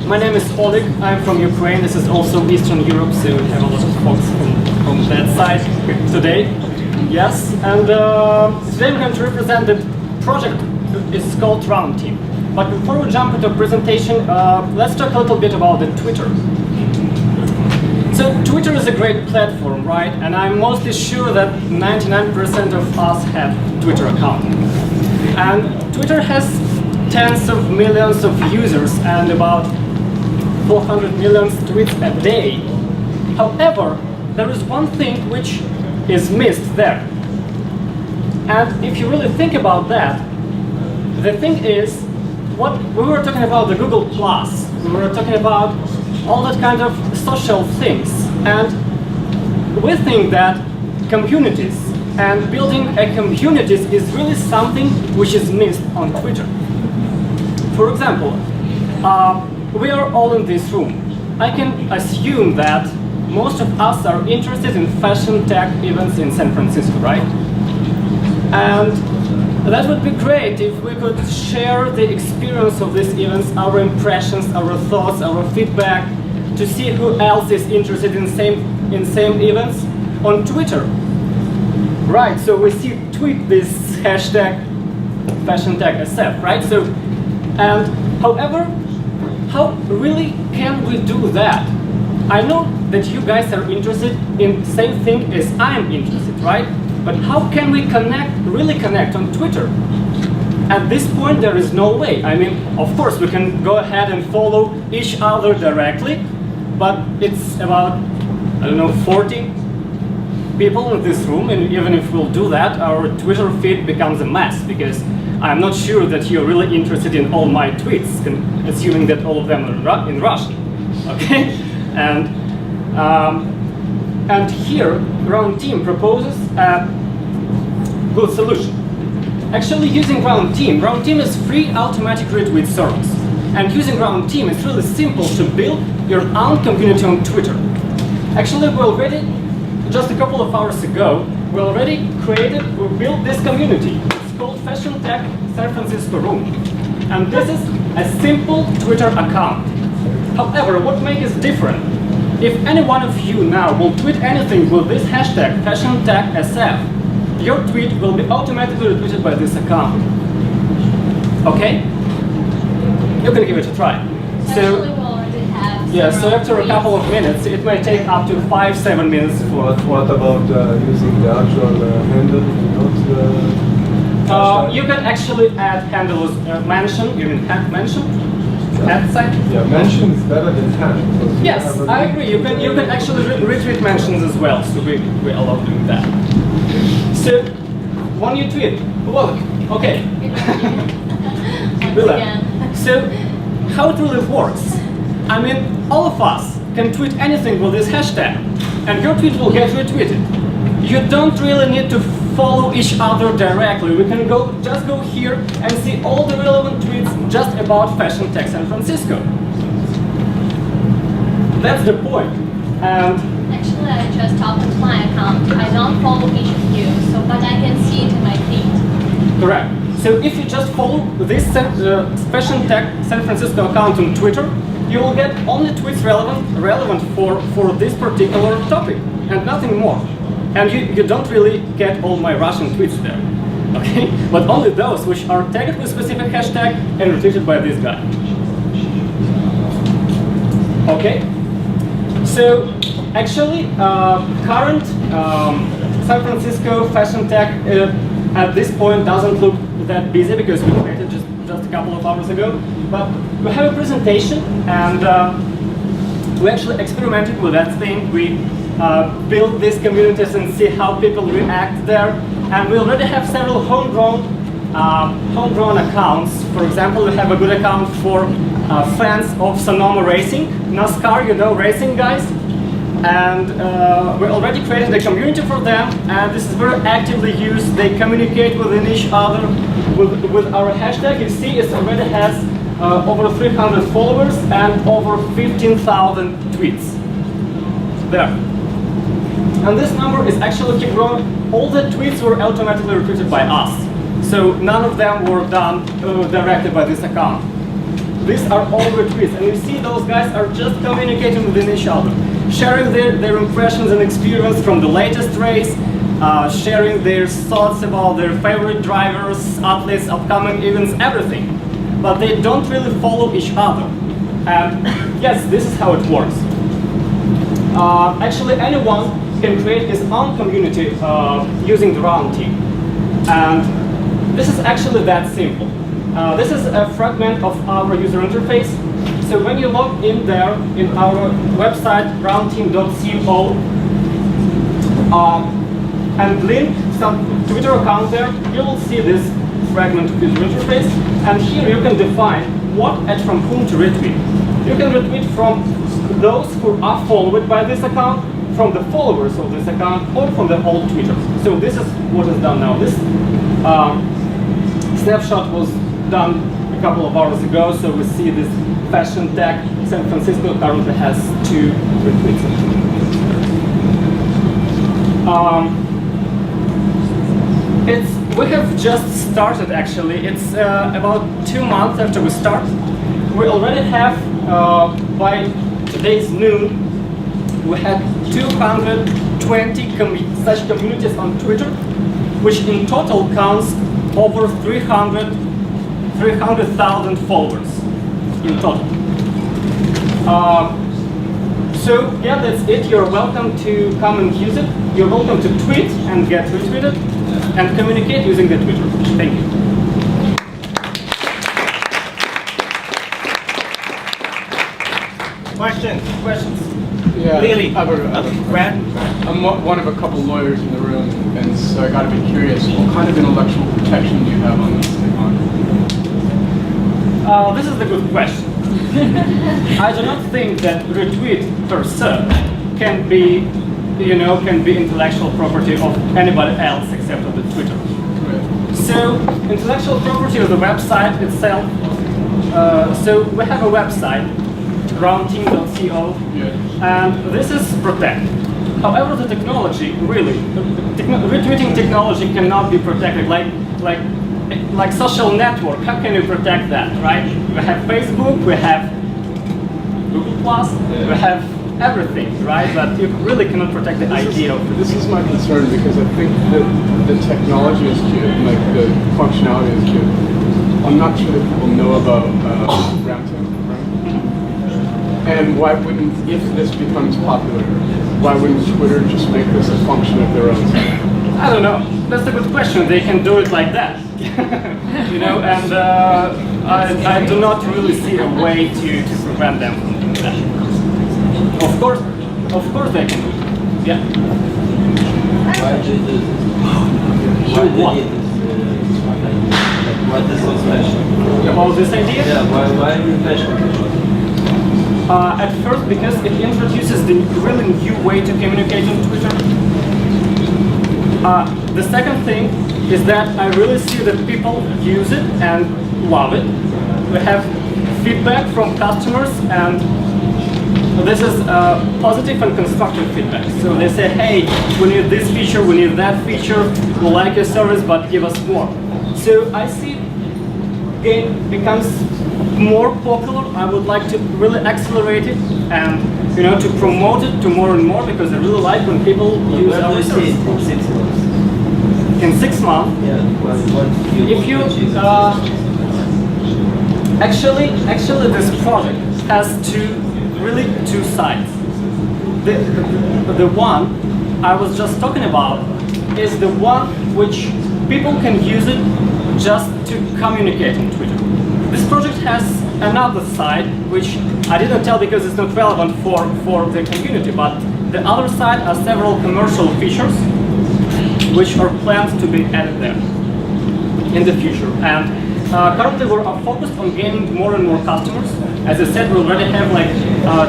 My name is Oleg. I'm from Ukraine. This is also Eastern Europe, so we have a lot of folks from that side today. Yes, and today we're going to represent the project. It's called ROUNDTEAM. But before we jump into the presentation, let's talk a little bit about the Twitter. So Twitter is a great platform, right? And I'm mostly sure that 99% of us have Twitter account. And Twitter has tens of millions of users and about 400 million tweets a day. However, there is one thing which is missed there. And if you really think about that, the thing is, what we were talking about the Google+, we were talking about all that kind of social things. And we think that communities and building a communities is really something which is missed on Twitter. For example, we are all in this room. I can assume that most of us are interested in fashion tech events in San Francisco, right? And that would be great if we could share the experience of these events, our impressions, our thoughts, our feedback, to see who else is interested in same events on Twitter. Right, so we see tweet this hashtag FASHIONTECHSF, right? So, and however, how really can we do that? I know that you guys are interested in the same thing as I'm interested, right? But how can we really connect on Twitter? At this point, there is no way. I mean, of course, we can go ahead and follow each other directly, but it's about, I don't know, 40 people in this room, and even if we'll do that, our Twitter feed becomes a mess, because I'm not sure that you're really interested in all my tweets, assuming that all of them are in Russian, okay? And here, ROUNDTEAM proposes a good solution. Actually, using ROUNDTEAM is free automatic retweet service. And using ROUNDTEAM, it's really simple to build your own community on Twitter. Actually, we already, just a couple of hours ago, we built this community. It's called Fashion Tech San Francisco Room. And this is a simple Twitter account. However, what makes it different? If any one of you now will tweet anything with this hashtag FASHIONTECHSF, your tweet will be automatically retweeted by this account. Okay? You can give it a try. So, yeah, so after a couple of minutes, it may take up to 5-7 minutes for. What about using the actual handle, not you can actually add handles, mention, you mean mention? At site? Yeah, mention is better than tag. Yes, I agree. You can actually retweet mentions as well, so we allow doing that. So when you tweet, well, okay. So how it really works? I mean, all of us can tweet anything with this hashtag, and your tweet will get retweeted. You don't really need to follow each other directly. We can just go here and see all the relevant tweets just about Fashion Tech San Francisco. That's the point. And actually, I just opened my account. I don't follow each of you, but I can see it in my feed. Correct. So if you just follow this Fashion Tech San Francisco account on Twitter, you will get only tweets relevant for this particular topic, and nothing more. And you don't really get all my Russian tweets there, okay? But only those which are tagged with specific hashtag and retweeted by this guy. Okay? So, actually, current San Francisco Fashion Tech at this point doesn't look that busy because we created just a couple of hours ago. But we have a presentation, and we actually experimented with that thing. We build these communities and see how people react there. And we already have several homegrown accounts. For example, we have a good account for fans of Sonoma Racing, NASCAR, you know, racing guys. And we already created a community for them, and this is very actively used. They communicate within each other with our hashtag. You see, it already has over 300 followers and over 15,000 tweets there. And this number is actually keep growing. All the tweets were automatically retweeted by us. So none of them were done directly by this account. these are all retweets, and you see those guys are just communicating within each other, sharing their impressions and experience from the latest race, sharing their thoughts about their favorite drivers, athletes, upcoming events, everything. But they don't really follow each other. And yes, this is how it works. Actually, anyone can create his own community using the ROUNDTEAM. And this is actually that simple. This is a fragment of our user interface. So when you log in there in our website, roundteam.co, and link some Twitter account there, you will see this fragment of user interface. And here you can define what and from whom to retweet. You can retweet from those who are followed by this account, from the followers of this account, or from the old tweeters. So this is what is done now. This snapshot was done a couple of hours ago, so we see this Fashion Tech San Francisco currently has 2 retweets. We have just started actually. It's about 2 months after we start. We already have, by today's noon, we had 220 such communities on Twitter, which in total counts over 300,000 followers in total. So yeah, that's it. You're welcome to come and use it. You're welcome to tweet and get retweeted and communicate using the Twitter. Thank you. Questions? Yeah, Really? Brad? I'm one of a couple lawyers in the room, and so I got to be curious, what kind of intellectual protection do you have on this technology? This is the good question. I do not think that retweet per se can be intellectual property of anybody else except of the Twitter. Right. So, intellectual property of the website itself. So we have a website, roundteam.co, and this is protected. However, the technology retweeting technology cannot be protected. Like social network, how can you protect that, right? We have Facebook, we have Google+, we have everything, right? But you really cannot protect the idea of it. This is my concern because I think that the technology is cute, like the functionality is cute. I'm not sure that people know about ROUNDTEAM, right? And why wouldn't, if this becomes popular, why wouldn't Twitter just make this a function of their own site? I don't know. That's a good question. They can do it like that, and I do not really see a way to prevent them from doing that. Of course they can do it. Yeah. Why do you do this? Why do you do this? What is so special? About this idea? Yeah, why are you passionate? At first, because it introduces the really new way to communicate on Twitter. The second thing is that I really see that people use it and love it. We have feedback from customers, and this is positive and constructive feedback. So they say, hey, we need this feature, we need that feature, we like your service, but give us more. So I see game becomes more popular. I would like to really accelerate it and to promote it to more and more, because I really like when people use Where do our you see service. it in 6 months? In 6 months, Yeah, if you actually this project has two sides. The one I was just talking about is the one which people can use it just to communicate on Twitter. This project has another side which I didn't tell because it's not relevant for the community, but the other side are several commercial features which are planned to be added there in the future. And currently we're focused on gaining more and more customers. As I said, we already have like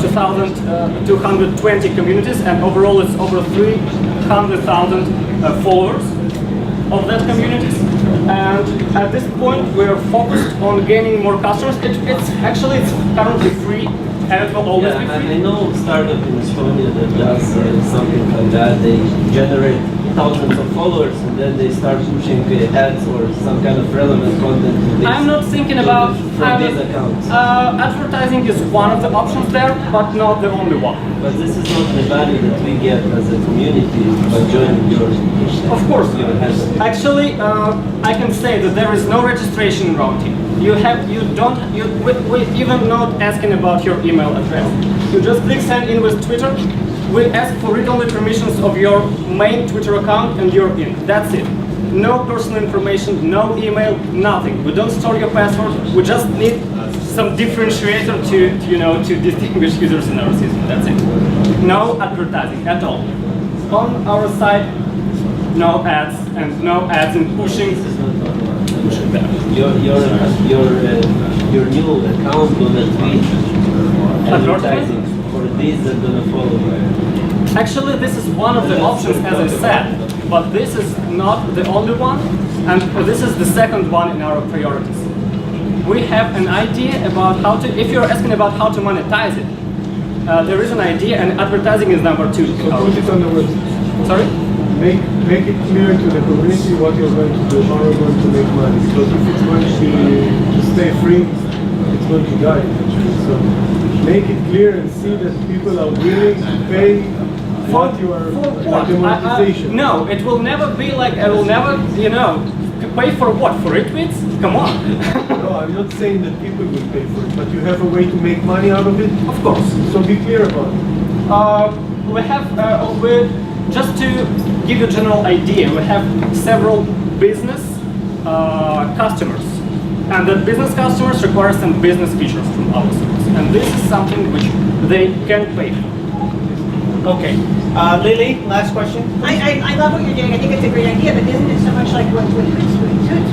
2,220 communities, and overall it's over 300,000 followers of that communities. And at this point we're focused on gaining more customers. It's currently free and it will always be Yeah, free. I know startup in Estonia that does something like that. They generate thousands of followers and then they start pushing ads or some kind of relevant content to this. I'm not thinking about from these accounts. advertising is one of the options there, but not the only one. But this is not the value that we get as a community by joining your. Of course. your hashtag. Actually, I can say that there is no registration in ROUNDTEAM. We even not asking about your email address. You just click send in with Twitter. We ask for read-only permissions of your main Twitter account and you're in. That's it. No personal information, no email, nothing. We don't store your password. We just need some differentiator to distinguish users in our system. That's it. No advertising at all. On our side, no ads and no ads in pushing them. Your new account gonna tweet advertising for these that gonna follow. Actually, this is one of the options, as I said, but this is not the only one, and this is the second one in our priorities. We have an idea about how to, if you're asking about how to monetize it, there is an idea, and advertising is number 2. So put it on the website. Sorry? Make it clear to the community what you're going to do, how you're going to make money. Because if it's going to stay free, it's going to die eventually. So make it clear and see that people are willing to pay what you are, like the monetization. No, it will never be like, I will never, pay for what? For retweets? Come on. No, I'm not saying that people will pay for it, but you have a way to make money out of it? Of course. So be clear about it. We have, just to give you a general idea, we have several business customers. And the business customers require some business features from our service. And this is something which they can pay for. Okay. Lily, last question. I love what you're doing. I think it's a great idea, but isn't it so much like what Hootsuite?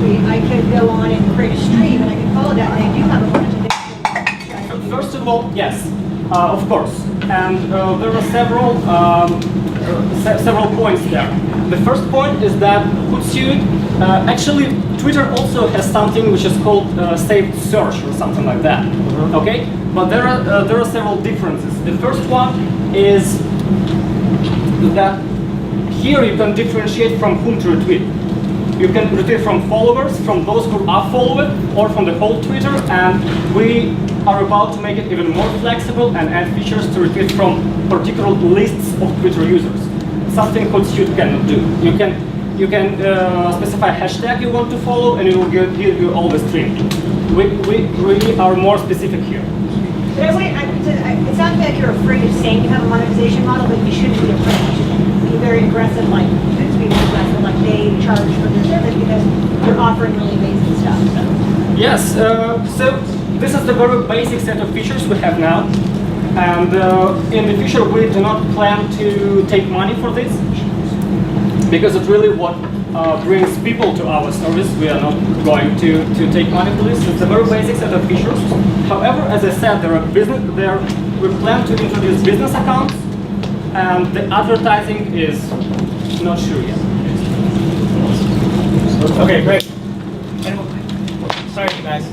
I could go on and create a stream and I can follow that, and I do have a bunch of things. First of all, yes, of course. And there are several points there. The first point is that Hootsuite, actually Twitter also has something which is called saved search or something like that. Okay, but there are several differences. The first one is that here you can differentiate from whom to retweet. You can retweet from followers, from those who are followed, or from the whole Twitter, and we are about to make it even more flexible and add features to retweet from particular lists of Twitter users. Something Hootsuite cannot do. You can specify a hashtag you want to follow, and it will give you all the stream. We really are more specific here. But it sounds like you're afraid of saying you have a monetization model, but you shouldn't be afraid. You should be very aggressive, like Hootsuite is aggressive, like they charge for their service because you're offering really basic stuff. So. Yes, so this is the very basic set of features we have now. And in the future, we do not plan to take money for this, because it's really what brings people to our service. We are not going to take money for this. It's a very basic set of features. However, as I said, we plan to introduce business accounts, and the advertising is not sure yet. Okay, great. Sorry, you guys.